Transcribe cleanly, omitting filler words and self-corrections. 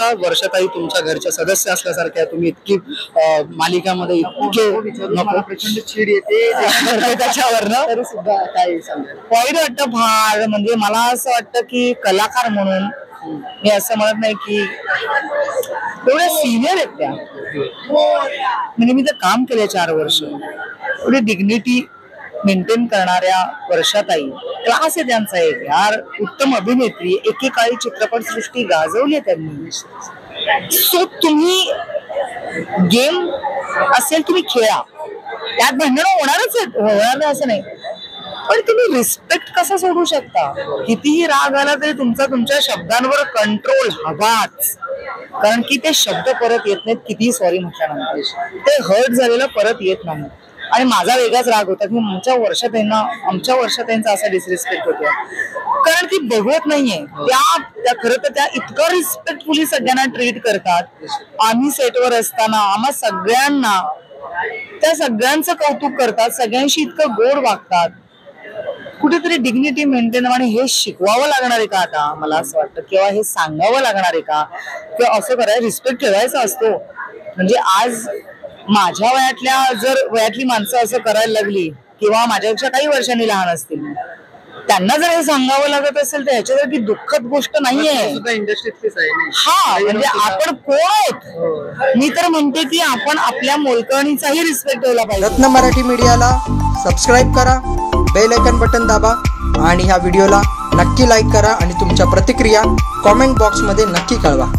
का वर्षाताई तुमच्या घरच्या सदस्य असल्यासारख्या, तुम्ही इतकी मालिकामध्ये इतके नको प्रचंड चीड येते त्याच्यावरनं तरी सुद्धा काय सांगाल? वाईट वाटतं फार. म्हणजे मला असं वाटतं की कलाकार म्हणून मी असं म्हणत नाही की एवढ्या सिनियर आहेत त्या, म्हणजे मी तर काम केले 4 वर्ष, एवढी डिग्निटी मेंटेन करणाऱ्या वर्षाताई, क्लास आहे त्यांचा एक यार, उत्तम अभिनेत्री, एकेकाळी चित्रपटसृष्टी गाजवली त्यांनी. सो तुम्ही गेम असेल तुम्ही खेळा, त्यात भांडणं होणारच आहेत, होणार नाही असं नाही, पण तुम्ही रिस्पेक्ट कसा सोडू शकता? कितीही राग आला तरी तुमच्या शब्दांवर कंट्रोल हवाच, कारण की ते शब्द परत येत नाहीत कितीही सॉरी म्हटल्यानंतर, ते हर्ट झालेलं परत येत नाही. आणि माझा वेगळाच राग होता की आमच्या वर्षाताईंचा असा डिसरिस्पेक्ट होतो, कारण ती बघवत नाहीये त्या खरं तर त्या इतकं रिस्पेक्टफुली सगळ्यांना ट्रीट करतात. आम्ही सेटवर असताना आम्हा सगळ्यांना त्या सगळ्यांचं कौतुक करतात, सगळ्यांशी इतकं गोड वागतात. कुठेतरी डिग्निटी मेंटेन, आणि हे शिकवावं लागणार आहे का आता मला असं वाटतं, किंवा हे सांगावं लागणार आहे का, किंवा असं करायला रिस्पेक्ट ठेवायचा असतो? म्हणजे आज माझ्या वयातली माणसं असं करायला लागली, किंवा माझ्यापेक्षा काही वर्षांनी लहान असतील, त्यांना जर हे सांगावं लागत असेल तर ह्याच्यासारखी दुःखद गोष्ट नाहीये. हा, म्हणजे आपण कोण आहोत? मी तर म्हणते की आपण आपल्या मोलकरणीचाही रिस्पेक्ट ठेवला पाहिजे. रत्न मराठी मीडियाला सबस्क्राईब करा, बेल आयकॉन बटन दाबा आणि ह्या व्हिडिओला नक्की लाईक करा आणि तुमच्या प्रतिक्रिया कॉमेंट बॉक्समध्ये नक्की कळवा.